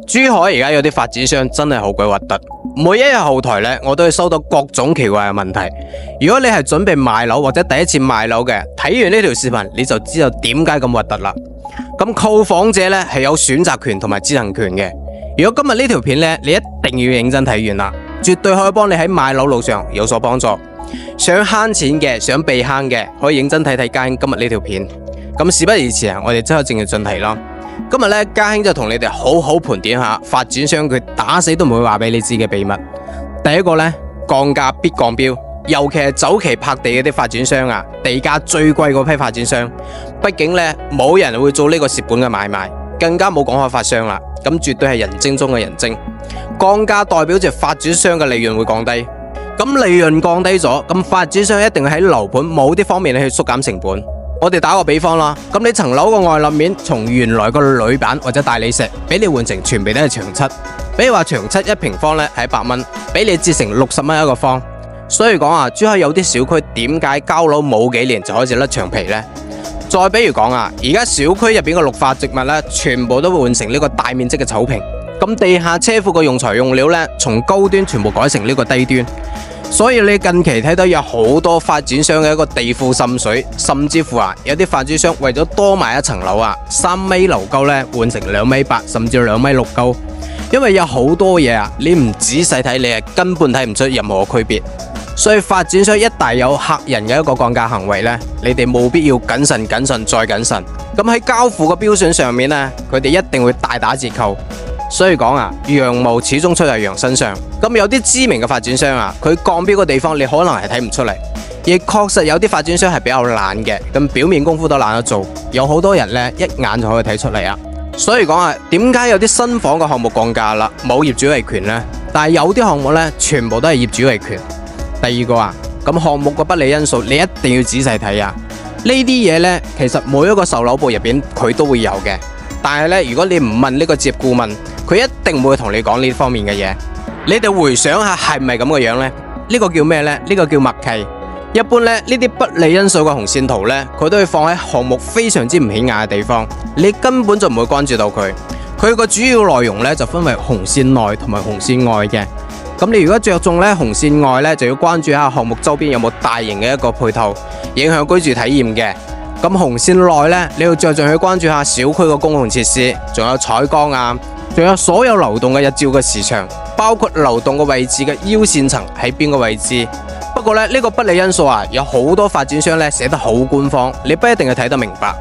珠海而家有啲發展商真係好鬼核突，每一日後台呢，我都會收到各種奇怪嘅問題。如果你係準備買樓或者第一次買樓嘅，睇完呢條視頻你就知道點解咁核突啦。咁購房者呢係有選擇權同埋知能權嘅。如果今日呢條片呢，你一定要認真睇完啦，絕對可以幫你喺買樓路上有所幫助。想慳錢嘅，想避坑嘅，可以認真睇睇家兄今日呢條片。咁事不宜遲啊，我哋即刻正式進題啦。今日呢，家兄就同你哋好好盤點下發展商佢打死都唔會話俾你知嘅秘密。第一個呢，降價必降標，尤其係早期拍地嗰啲發展商啊，地價最貴嗰批發展商，畢竟呢，冇人會做呢個蝕本嘅買賣，更加冇講開發商啦。咁絕對係人精中嘅人精。降價代表住發展商嘅利潤會降低，咁利潤降低咗，咁發展商一定會喺樓盤某啲方面去縮減成本。我哋打個比方啦，咁你層樓個外立面從原來個鋁板或者大理石，俾你換成全部都係牆漆，比如話牆漆1平方呢係100蚊，俾你折成60蚊一個方。所以講啊，珠海有啲小區點解交樓冇幾年就開始甩牆皮呢？再比如講啊，而家小區入邊嘅綠化植物呢，全部都會換成呢個大面積嘅草坪，咁地下車庫嘅用材用料呢，從高端全部改成呢個低端。所以你近期睇到有好多發展商嘅一個地庫滲水，甚至乎啊，有啲發展商為咗多買一層樓啊，3米樓高呢換成2.8米，甚至2.6米高。因為有好多嘢啊，你唔仔細睇，你係根本睇唔出任何區別。所以發展商一旦有嚇人嘅一個降價行為呢，你哋務必要謹慎、謹慎再謹慎。咁喺交付嘅標準上面呢，佢哋一定會大打折扣。所以講啊，羊毛始終出喺羊身上。咁有啲知名嘅發展商啊，佢降標嘅地方你可能係睇唔出嚟，亦確實有啲發展商係比較懶嘅，咁表面功夫都懶得做。有好多人呢，一眼就可以睇出嚟啊。所以講啊，點解有啲新房嘅項目降價啦，冇業主維權呢？但係有啲項目呢，全部都係業主維權。第二個啊，咁項目嘅不利因素你一定要仔細睇啊。呢啲嘢呢，其實每一個售樓部入邊佢都會有嘅。但係呢，如果你唔問呢個接顧問，佢一定唔會同你講呢方面嘅嘢。你哋回想下係咪咁嘅樣呢？呢個叫咩呢？呢個叫默契。一般呢，呢啲不利因素嘅紅線圖呢，佢都會放喺項目非常之唔起眼嘅地方，你根本就唔會關注到佢。佢個主要內容呢，就分為紅線內同埋紅線外嘅。咁你如果着重呢紅線外呢，就要關注下項目周邊有冇大型嘅一個配套，影響居住體驗嘅。咁紅線內呢，你要着重去關注下小區嘅公共設施，仲有採光啊，仲有所有流動嘅日照嘅時長，包括流動嘅位置嘅腰線層喺邊個位置。不過呢，呢個不利因素啊，有好多發展商呢寫得好官方，你不一定係睇得明白。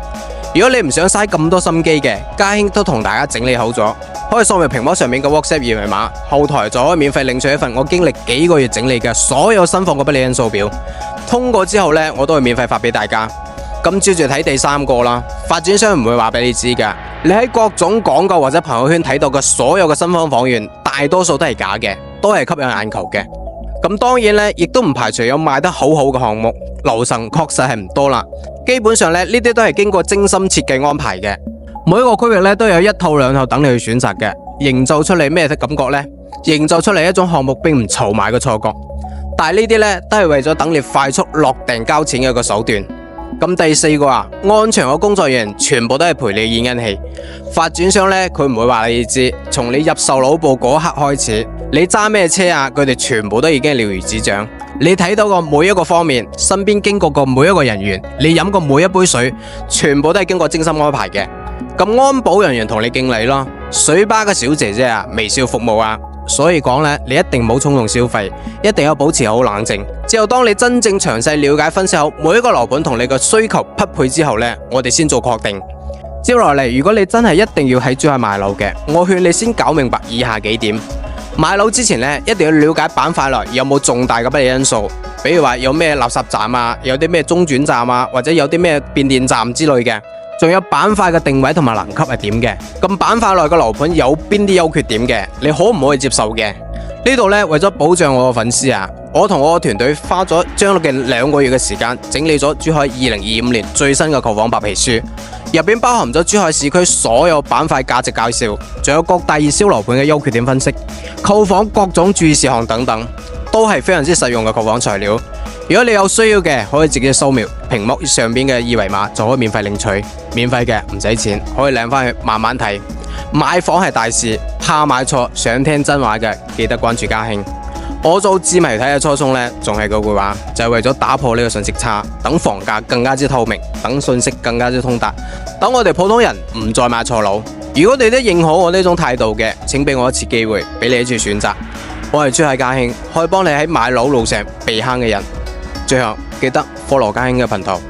如果你唔想嘥咁多心機嘅，家兄都同大家整理好咗，可以掃描屏幕上面嘅 WhatsApp 二維碼，後台就可以免費領取一份我經歷幾個月整理嘅所有新房嘅不利因素表。通過之後呢，我都會免費發俾大家。咁接住睇第三個啦，發展商唔會話俾你知噶，你喺各種廣告或者朋友圈睇到嘅所有嘅新房房源，大多數都係假嘅，都係吸引眼球嘅。咁當然呢，亦都唔排除有賣得好好嘅項目，樓層確實係唔多啦。基本上呢，呢啲都係經過精心設計安排嘅，每一個區域呢，都有一套兩套等你去選擇嘅，營造出嚟咩感覺呢？營造出嚟一種項目並唔嘈賣嘅錯覺。但係呢啲呢，都係為咗等你快速落訂交錢嘅一個手段。咁第四個啊，安場嘅工作人員全部都係陪你演緊戲。發展商呢，佢唔會話你知，從你入售樓部嗰刻開始，你揸咩車啊，佢哋全部都已經了如指掌。你睇到個每一個方面，身邊經過個每一個人員，你飲過每一杯水，全部都係經過精心安排嘅。咁安保人員同你敬禮咯，水吧嘅小姐姐啊，微笑服務啊。所以講呢，你一定唔好衝動消費，一定要保持好冷靜。之後當你真正詳細了解分析好每一個樓盤同你嘅需求匹配之後呢，我哋先做確定。接落嚟，如果你真係一定要喺珠海買樓嘅，我勸你先搞明白以下幾點。買樓之前呢，一定要了解板塊內有冇重大嘅不利因素，比如話有咩垃圾站啊，有啲咩中轉站啊，或者有啲咩變電站之類嘅。仲有板塊嘅定位同埋能級係點嘅，咁板塊內嘅樓盤有邊啲優缺點嘅，你可唔可以接受嘅？呢度呢，為咗保障我嘅粉絲啊，我同我嘅團隊花咗將近2個月嘅時間，整理咗珠海2025年最新嘅購房白皮書，入邊包含咗珠海市區所有板塊價值介紹，仲有各大熱銷樓盤嘅優缺點分析，購房各種注意事項等等，都係非常之實用嘅購房材料。如果你有需要嘅，可以直接掃描屏幕上邊嘅二維碼就可以免費領取，免費嘅唔使錢，可以領翻去慢慢睇。買房係大事，怕買錯想聽真話嘅，記得關注家興。我做自媒體嘅初衷呢，仲係嗰句話，就係為咗打破呢個信息差，等房價更加之透明，等信息更加之通達，等我哋普通人唔再買錯樓。如果你都認可我呢種態度嘅，請俾我一次機會，俾你一次選擇。我係朱蟹家興，可以幫你喺買樓路上避坑嘅人。最後記得follow家興嘅頻道。